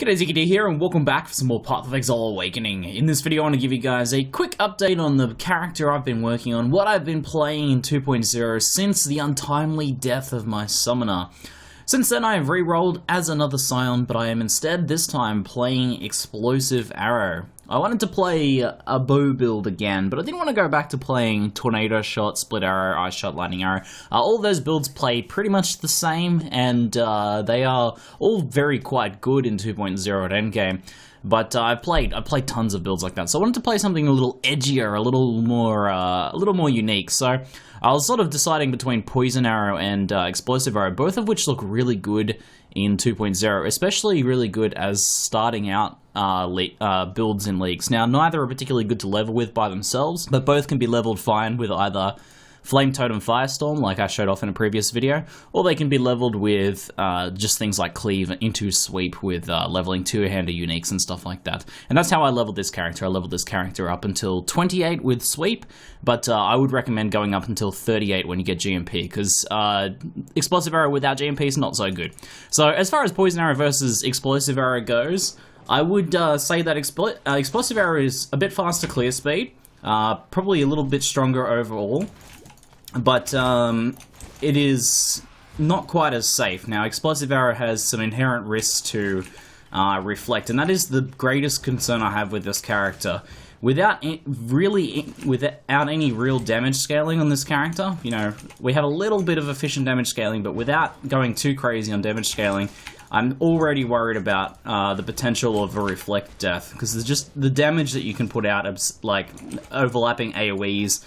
G'day, ZiggyD here, and welcome back for some more Path of Exile Awakening. In this video, I want to give you guys a quick update on the character I've been working on, what I've been playing in 2.0 since the untimely death of my summoner. Since then, I have re-rolled as another Scion, but I am instead, this time, playing Explosive Arrow. I wanted to play a bow build again, but I didn't want to go back to playing Tornado Shot, Split Arrow, Ice Shot, Lightning Arrow. All those builds play pretty much the same, and they are all very quite good in 2.0 at Endgame. But I've played tons of builds like that, so I wanted to play something a little edgier, a little more unique. So I was sort of deciding between Poison Arrow and Explosive Arrow, both of which look really good in 2.0, especially really good as starting out builds in leagues. Now, neither are particularly good to level with by themselves, but both can be leveled fine with either Flame Totem Firestorm, like I showed off in a previous video, or they can be leveled with just things like Cleave into Sweep with leveling two-hander uniques and stuff like that. And that's how I leveled this character. I leveled this character up until 28 with Sweep, but I would recommend going up until 38 when you get GMP, because Explosive Arrow without GMP is not so good. So as far as Poison Arrow versus Explosive Arrow goes, I would say that Explosive Arrow is a bit faster clear speed, probably a little bit stronger overall, but it is not quite as safe. Now, Explosive Arrow has some inherent risks to reflect, and that is the greatest concern I have with this character. Without any real damage scaling on this character, you know, we have a little bit of efficient damage scaling, but without going too crazy on damage scaling, I'm already worried about the potential of a reflect death, because there's just the damage that you can put out of like overlapping AoEs,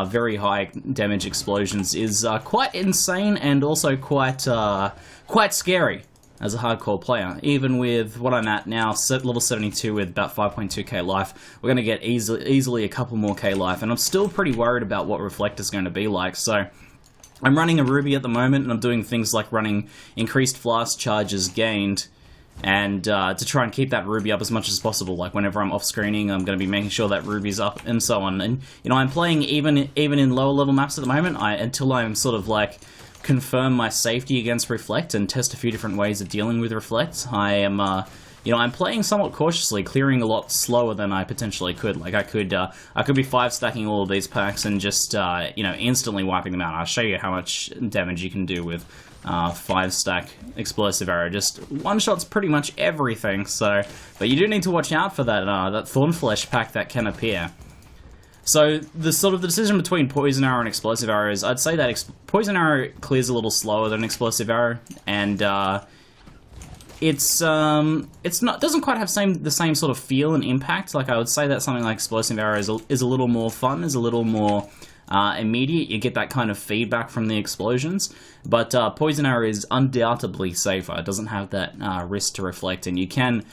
very high damage explosions is quite insane and also quite scary as a hardcore player. Even with what I'm at now, level 72 with about 5.2k life, we're going to get easily a couple more K life, and I'm still pretty worried about what reflect is going to be like. So I'm running a Ruby at the moment, and I'm doing things like running increased flask charges gained, and to try and keep that Ruby up as much as possible. Like whenever I'm off screening, I'm going to be making sure that Ruby's up and so on. And you know, I'm playing even in lower level maps at the moment. Until I'm sort of like confirm my safety against reflect and test a few different ways of dealing with reflect. I am you know, I'm playing somewhat cautiously, clearing a lot slower than I potentially could. Like I could be 5-stacking all of these packs and just you know, instantly wiping them out. I'll show you how much damage you can do with 5-stack Explosive Arrow. Just one shots pretty much everything. So, but you do need to watch out for that that Thornflesh pack that can appear. So the decision between Poison Arrow and Explosive Arrow is, I'd say that Poison Arrow clears a little slower than Explosive Arrow, and it doesn't quite have the same sort of feel and impact. Like I would say that something like Explosive Arrow is a little more fun, is a little more immediate. You get that kind of feedback from the explosions, but Poison Arrow is undoubtedly safer. It doesn't have that risk to reflect, and you can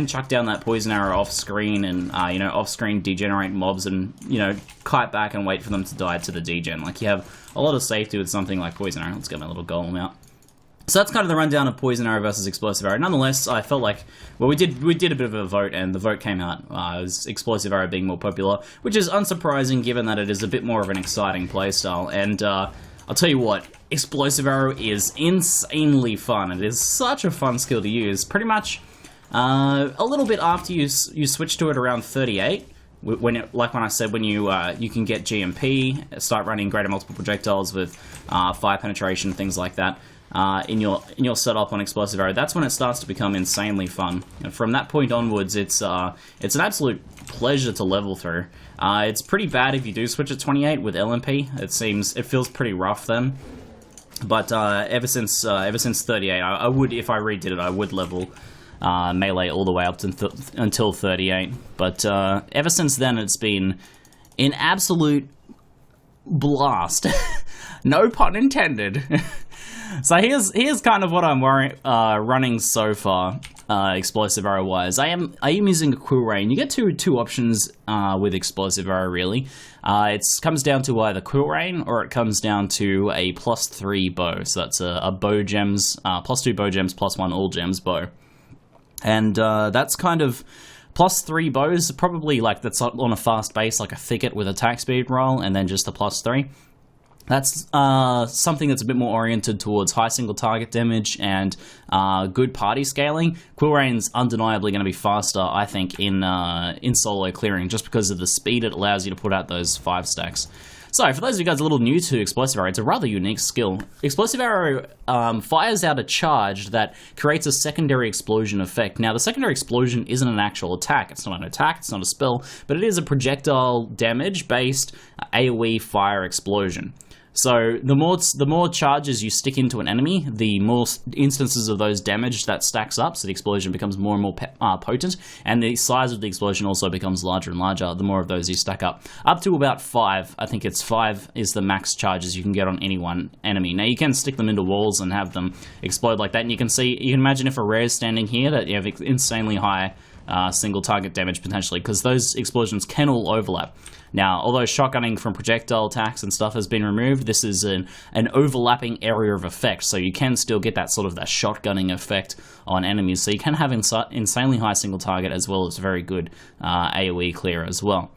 chuck down that Poison Arrow off screen and you know, off screen degenerate mobs and, you know, kite back and wait for them to die to the degen. Like you have a lot of safety with something like Poison Arrow. Let's get my little golem out. So that's kind of the rundown of Poison Arrow versus Explosive Arrow. Nonetheless, I felt like, well, we did a bit of a vote, and the vote came out as Explosive Arrow being more popular, which is unsurprising given that it is a bit more of an exciting playstyle. And I'll tell you what, Explosive Arrow is insanely fun. It is such a fun skill to use. Pretty much a little bit after you switch to it around 38. Like when I said, when you can get GMP, start running greater multiple projectiles with 5 penetration, things like that. In your setup on Explosive Arrow, that's when it starts to become insanely fun. And from that point onwards, it's an absolute pleasure to level through. It's pretty bad if you do switch at 28 with LMP. It feels pretty rough then. But ever since 38, I would, if I redid it, I would level melee all the way up until 38. But ever since then, it's been an absolute blast. No pun intended. So here's kind of what I'm running so far, Explosive Arrow wise. I am using a Quill Rain. You get two options with Explosive Arrow really. It comes down to either Quill Rain or it comes down to a +3 bow. So that's a bow gems, +2 bow gems, +1 all gems bow, and that's kind of +3 bows. Probably like that's on a fast base, like a thicket with attack speed roll, and then just a +3. That's something that's a bit more oriented towards high single target damage and good party scaling. Quill Rain's undeniably going to be faster, I think, in solo clearing, just because of the speed it allows you to put out those 5 stacks. So, for those of you guys a little new to Explosive Arrow, it's a rather unique skill. Explosive Arrow fires out a charge that creates a secondary explosion effect. Now, the secondary explosion isn't an actual attack. It's not an attack, it's not a spell, but it is a projectile damage-based AoE fire explosion. So the more charges you stick into an enemy, the more instances of those damage that stacks up, so the explosion becomes more and more potent, and the size of the explosion also becomes larger and larger the more of those you stack up. Up to about 5, I think it's 5 is the max charges you can get on any one enemy. Now you can stick them into walls and have them explode like that, and you can imagine if a rare is standing here, that you have insanely high single target damage potentially, because those explosions can all overlap. Now, although shotgunning from projectile attacks and stuff has been removed, this is an overlapping area of effect, so you can still get that sort of that shotgunning effect on enemies. So you can have insanely high single target as well as very good AoE clear as well.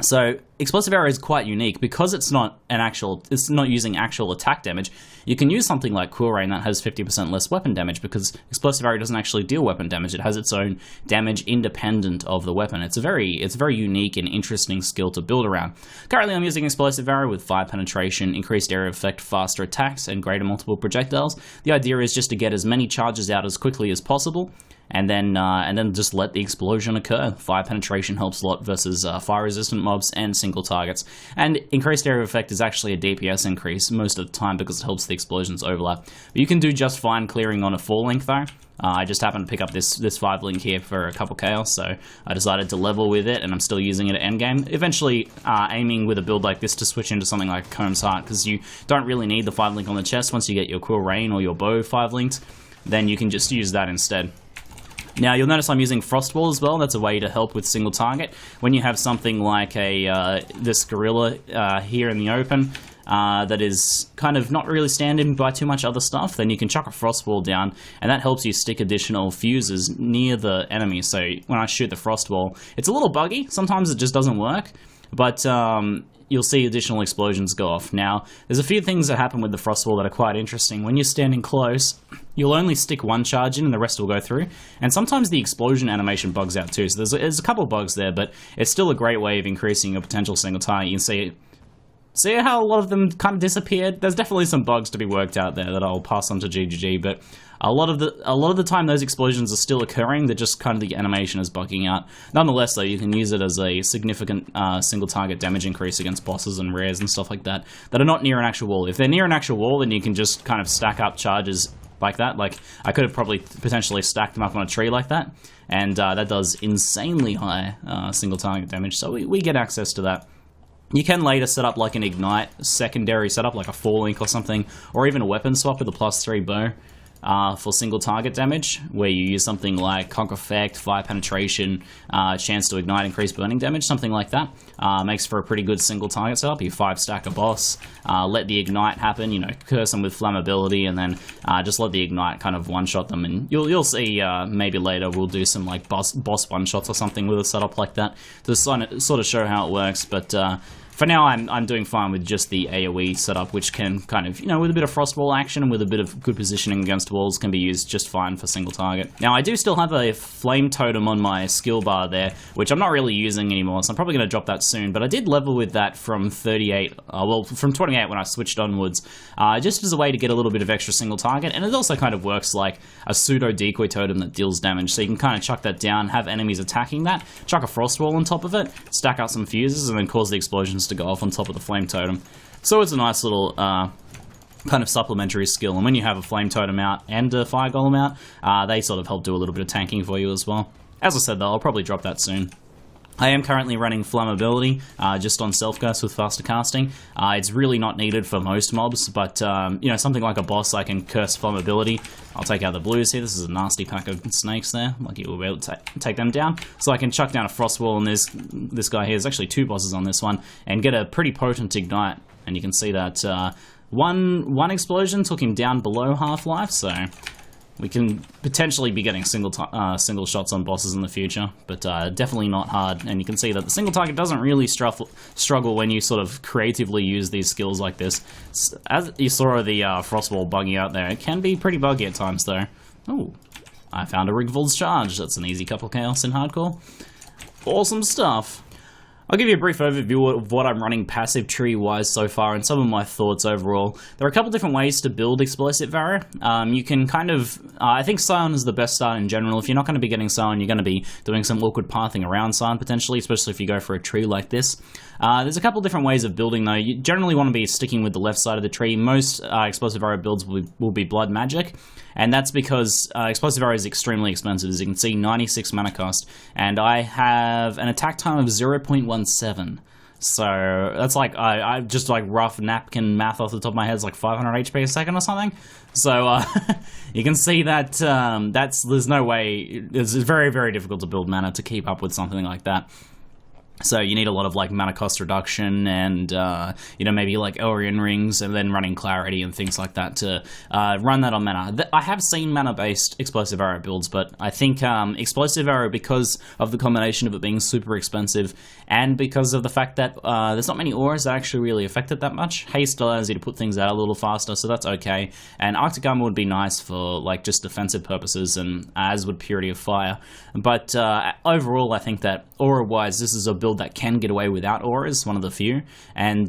So Explosive Arrow is quite unique because it's not using actual attack damage. You can use something like Quill Rain that has 50% less weapon damage because Explosive Arrow doesn't actually deal weapon damage. It has its own damage independent of the weapon. It's a very unique and interesting skill to build around. Currently I'm using Explosive Arrow with 5 penetration, increased area of effect, faster attacks, and greater multiple projectiles. The idea is just to get as many charges out as quickly as possible, and then just let the explosion occur. 5 penetration helps a lot versus fire-resistant mobs and single targets. And increased area of effect is actually a DPS increase most of the time because it helps the explosions overlap. But you can do just fine clearing on a 4 link though. I just happened to pick up this 5 link here for a couple chaos, so I decided to level with it, and I'm still using it at endgame. Eventually aiming with a build like this to switch into something like Comb's Heart, because you don't really need the 5 link on the chest. Once you get your Quill Rain or your bow 5 linked, then you can just use that instead. Now, you'll notice I'm using Frostwall as well. That's a way to help with single target. When you have something like this gorilla here in the open that is kind of not really standing by too much other stuff, then you can chuck a Frostwall down, and that helps you stick additional fuses near the enemy. So when I shoot the Frostwall, it's a little buggy. Sometimes it just doesn't work, but you'll see additional explosions go off. Now, there's a few things that happen with the Frostwall that are quite interesting. When you're standing close, you'll only stick 1 charge in and the rest will go through. And sometimes the explosion animation bugs out too. So there's a couple of bugs there, but it's still a great way of increasing your potential single target. You can see how a lot of them kind of disappeared. There's definitely some bugs to be worked out there that I'll pass on to ZiggyD, but a lot of the time those explosions are still occurring. They're just kind of the animation is bugging out. Nonetheless, though, you can use it as a significant single target damage increase against bosses and rares and stuff like that are not near an actual wall. If they're near an actual wall, then you can just kind of stack up charges like that. Like, I could have probably potentially stacked them up on a tree like that, and that does insanely high single target damage, so we get access to that. You can later set up like an Ignite secondary setup, like a 4 link or something, or even a weapon swap with a +3 bow for single target damage, where you use something like Conk Effect, 5 penetration, chance to ignite, increase burning damage, something like that. Makes for a pretty good single target setup. You 5 stack a boss, let the ignite happen, you know, curse them with flammability, and then just let the ignite kind of one-shot them. And you'll see maybe later we'll do some like boss one-shots or something with a setup like that to sort of show how it works. But for now, I'm doing fine with just the AoE setup, which can kind of, you know, with a bit of Frostwall action and with a bit of good positioning against walls, can be used just fine for single target. Now, I do still have a Flame Totem on my skill bar there, which I'm not really using anymore, so I'm probably going to drop that soon, but I did level with that from 38, from 28 when I switched onwards, just as a way to get a little bit of extra single target, and it also kind of works like a pseudo decoy totem that deals damage, so you can kind of chuck that down, have enemies attacking that, chuck a Frostwall on top of it, stack out some fuses, and then cause the explosions to go off on top of the Flame Totem. So it's a nice little kind of supplementary skill, and when you have a Flame Totem out and a Fire Golem out, they sort of help do a little bit of tanking for you as well. As I said though, I'll probably drop that soon. I am currently running Flammability, just on Self-Curse with faster casting. It's really not needed for most mobs, but, you know, something like a boss, I can curse Flammability. I'll take out the blues here. This is a nasty pack of snakes there. Lucky we'll be able to take them down. So I can chuck down a Frostwall, and this guy here, there's actually 2 bosses on this one, and get a pretty potent Ignite. And you can see that one explosion took him down below half-life, so We can potentially be getting single shots on bosses in the future, but definitely not hard. And you can see that the single target doesn't really struggle when you sort of creatively use these skills like this. As you saw the Frostball buggy out there, it can be pretty buggy at times though. Oh, I found a Rigvold's Charge. That's an easy couple chaos in hardcore. Awesome stuff. I'll give you a brief overview of what I'm running passive tree-wise so far and some of my thoughts overall. There are a couple different ways to build Explosive Arrow. You can kind of... I think Scion is the best start in general. If you're not going to be getting Scion, you're going to be doing some awkward pathing around Scion potentially, especially if you go for a tree like this. There's a couple different ways of building though. You generally want to be sticking with the left side of the tree. Most Explosive Arrow builds will be Blood Magic, and that's because Explosive Arrow is extremely expensive. As you can see, 96 mana cost, and I have an attack time of 0.17. So that's like, I just like rough napkin math off the top of my head, it's like 500 HP a second or something. So you can see that there's no way, it's very, very difficult to build mana to keep up with something like that. So you need a lot of like mana cost reduction and you know, maybe like Elrian rings and then running Clarity and things like that to run that on mana. I have seen mana based Explosive Arrow builds, but I think Explosive Arrow, because of the combination of it being super expensive and because of the fact that there's not many auras that actually really affect it that much. Haste allows you to put things out a little faster, so that's okay. And Arctic Armor would be nice for like just defensive purposes, and as would Purity of Fire. But overall, I think that aura-wise, this is a build that can get away without auras, one of the few, and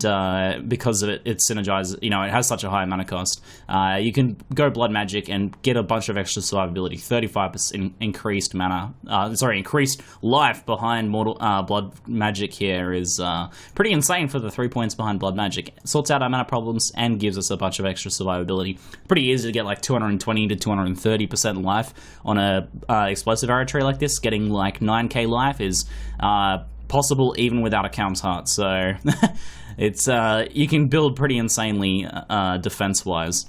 because of it, it synergizes, you know, it has such a high mana cost. You can go Blood Magic and get a bunch of extra survivability, 35% increased mana, increased life behind Blood Magic here is pretty insane for the 3 points behind Blood Magic. It sorts out our mana problems and gives us a bunch of extra survivability. Pretty easy to get like 220 to 230% life on a Explosive Arrow tree like this. Getting like 9k life is possible even without a Calm's Heart, so it's you can build pretty insanely defense-wise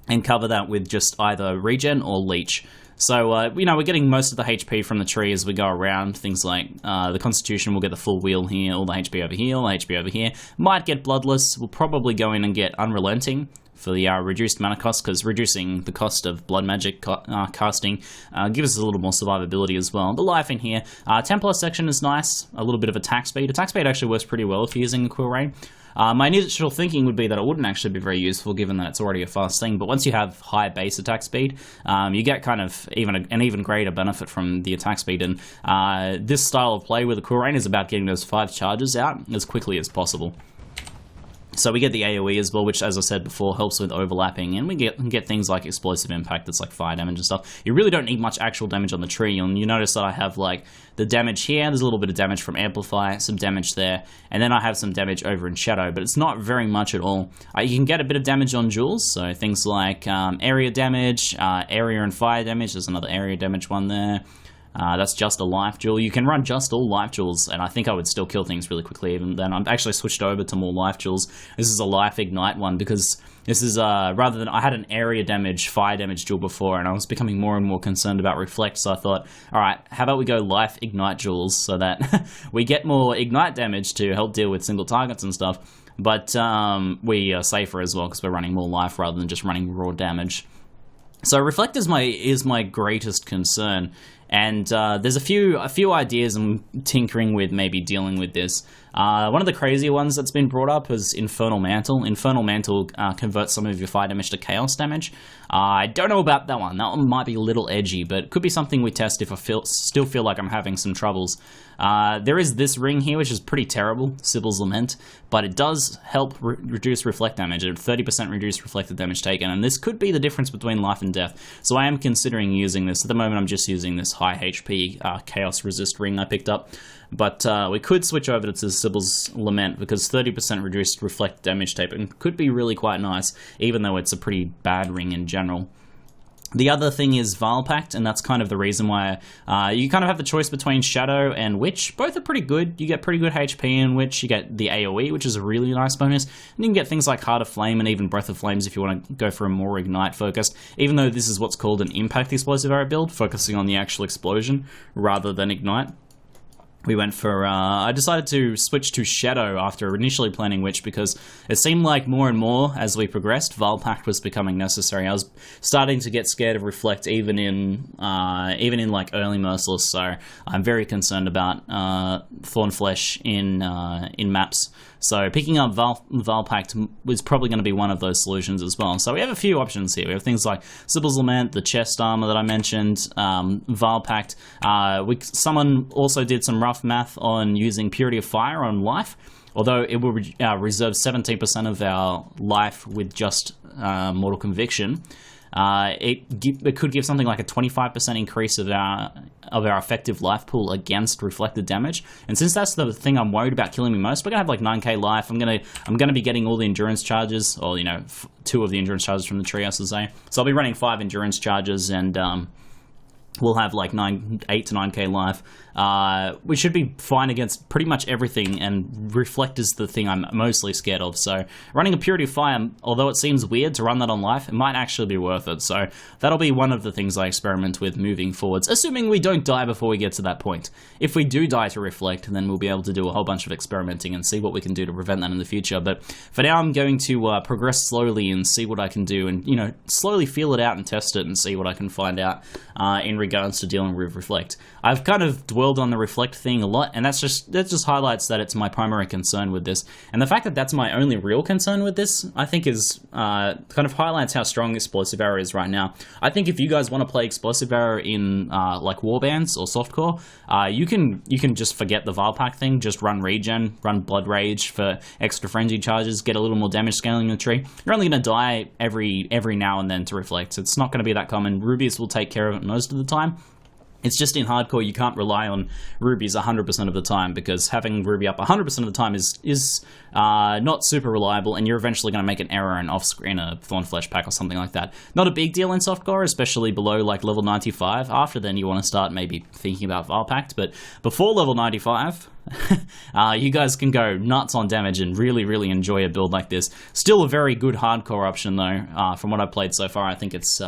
and cover that with just either regen or leech. So, you know, we're getting most of the HP from the tree as we go around. Things like the Constitution will get the full wheel here, all the HP over here, all the HP over here. Might get Bloodless. We'll probably go in and get Unrelenting for the reduced mana cost, because reducing the cost of Blood Magic casting gives us a little more survivability as well. The life in here. Tempest section is nice. A little bit of attack speed. Attack speed actually works pretty well if you're using a Quill Ray. My initial thinking would be that it wouldn't actually be very useful given that it's already a fast thing, but once you have high base attack speed, you get kind of an even greater benefit from the attack speed, and this style of play with the Quill Rain is about getting those 5 charges out as quickly as possible. So we get the AoE as well, which, as I said before, helps with overlapping, and we get things like Explosive Impact that's like fire damage and stuff. You really don't need much actual damage on the tree, and you notice that I have like the damage here, there's a little bit of damage from Amplify, some damage there, and then I have some damage over in Shadow, but it's not very much at all. You can get a bit of damage on jewels, so things like area damage, area and fire damage, there's another area damage one there. That's just a life jewel. You can run just all life jewels, and I think I would still kill things really quickly even then. I've actually switched over to more life jewels. This is a life ignite one, because this is, rather than, I had an area damage, fire damage jewel before, and I was becoming more and more concerned about reflect, so I thought, alright, how about we go life ignite jewels, so that we get more ignite damage to help deal with single targets and stuff, but we are safer as well, because we're running more life rather than just running raw damage. So reflect is my greatest concern, and there's a few ideas I'm tinkering with, maybe dealing with this. One of the crazier ones that's been brought up is Infernal Mantle. Infernal Mantle converts some of your fire damage to chaos damage. I don't know about that one. That one might be a little edgy, but it could be something we test if I still feel like I'm having some troubles. There is this ring here, which is pretty terrible, Sibyl's Lament, but it does help reduce reflect damage, at 30% reduced reflected damage taken, and this could be the difference between life and death. So I am considering using this. At the moment, I'm just using this high HP Chaos Resist ring I picked up, but we could switch over to Sibyl's Lament, because 30% reduced reflect damage taken could be really quite nice, even though it's a pretty bad ring in general. The other thing is Vile Pact, and that's kind of the reason why you kind of have the choice between Shadow and Witch. Both are pretty good. You get pretty good HP in Witch. You get the AoE, which is a really nice bonus. And you can get things like Heart of Flame and even Breath of Flames if you want to go for a more Ignite focused, even though this is what's called an Impact Explosive Arrow build, focusing on the actual explosion rather than Ignite. we went for, I decided to switch to Shadow after initially planning Witch because it seemed like more and more as we progressed, Vile Pact was becoming necessary. I was starting to get scared of Reflect even in like early Merciless, so I'm very concerned about Thornflesh in maps. So picking up Vile Pact was probably going to be one of those solutions as well. So we have a few options here. We have things like Sibyl's Lament, the chest armor that I mentioned, Vile Pact. Someone also did some rough math on using Purity of Fire on life, although it will reserve 17% of our life with just Mortal Conviction. It could give something like a 25% increase of our effective life pool against reflected damage, and since that's the thing I'm worried about killing me most, we're gonna have like 9k life. I'm gonna be getting all the endurance charges, or 2 of the endurance charges from the tree, I should say. So I'll be running 5 endurance charges, and we'll have like 8 to 9k life. We should be fine against pretty much everything, and Reflect is the thing I'm mostly scared of. So running a Purity of Fire, although it seems weird to run that on life, it might actually be worth it. So that'll be one of the things I experiment with moving forwards, assuming we don't die before we get to that point. If we do die to Reflect, then we'll be able to do a whole bunch of experimenting and see what we can do to prevent that in the future. But for now, I'm going to progress slowly and see what I can do, and slowly feel it out and test it and see what I can find out in regards to dealing with Reflect. I've kind of dwelled on the Reflect thing a lot, and that just highlights that it's my primary concern with this. And the fact that that's my only real concern with this, I think is kind of highlights how strong Explosive Arrow is right now. I think if you guys want to play Explosive Arrow in like Warbands or Softcore, you can just forget the Vile Pact thing, just run Regen, run Blood Rage for extra Frenzy charges, get a little more damage scaling in the tree. You're only going to die every now and then to Reflect. It's not going to be that common. Rubies will take care of it most of the time. It's just in hardcore you can't rely on rubies 100% of the time, because having ruby up 100% of the time is not super reliable, and you're eventually going to make an error and off-screen a Thornflesh pack or something like that. Not a big deal in softcore, especially below like level 95. After then you want to start maybe thinking about Vile Pact, but before level 95... you guys can go nuts on damage and really, really enjoy a build like this. Still a very good hardcore option though. From what I've played so far, I think it's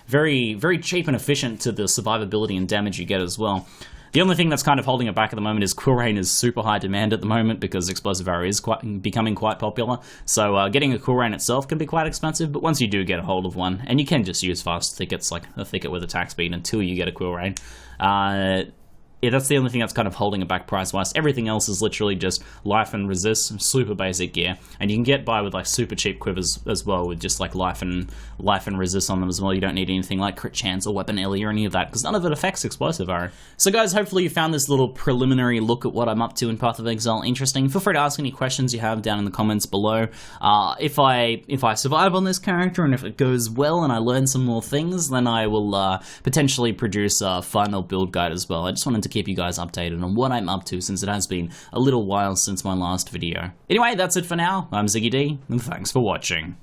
very, very cheap and efficient to the survivability and damage you get as well. The only thing that's kind of holding it back at the moment is Quill Rain is super high demand at the moment, because Explosive Arrow is becoming quite popular. So getting a Quill Rain itself can be quite expensive, but once you do get a hold of one, and you can just use fast thickets, like a thicket with attack speed, until you get a Quill Rain. Yeah, that's the only thing that's kind of holding it back price-wise. Everything else is literally just life and resist, super basic gear. And you can get by with like super cheap quivers as well, with just like life and resist on them as well. You don't need anything like crit chance or weapon Ellie or any of that, because none of it affects Explosive Arrow. So guys, hopefully you found this little preliminary look at what I'm up to in Path of Exile interesting. Feel free to ask any questions you have down in the comments below. If I survive on this character, and if it goes well and I learn some more things, then I will potentially produce a final build guide as well. I just wanted to keep you guys updated on what I'm up to, since it has been a little while since my last video. Anyway, that's it for now. I'm ZiggyD, and thanks for watching.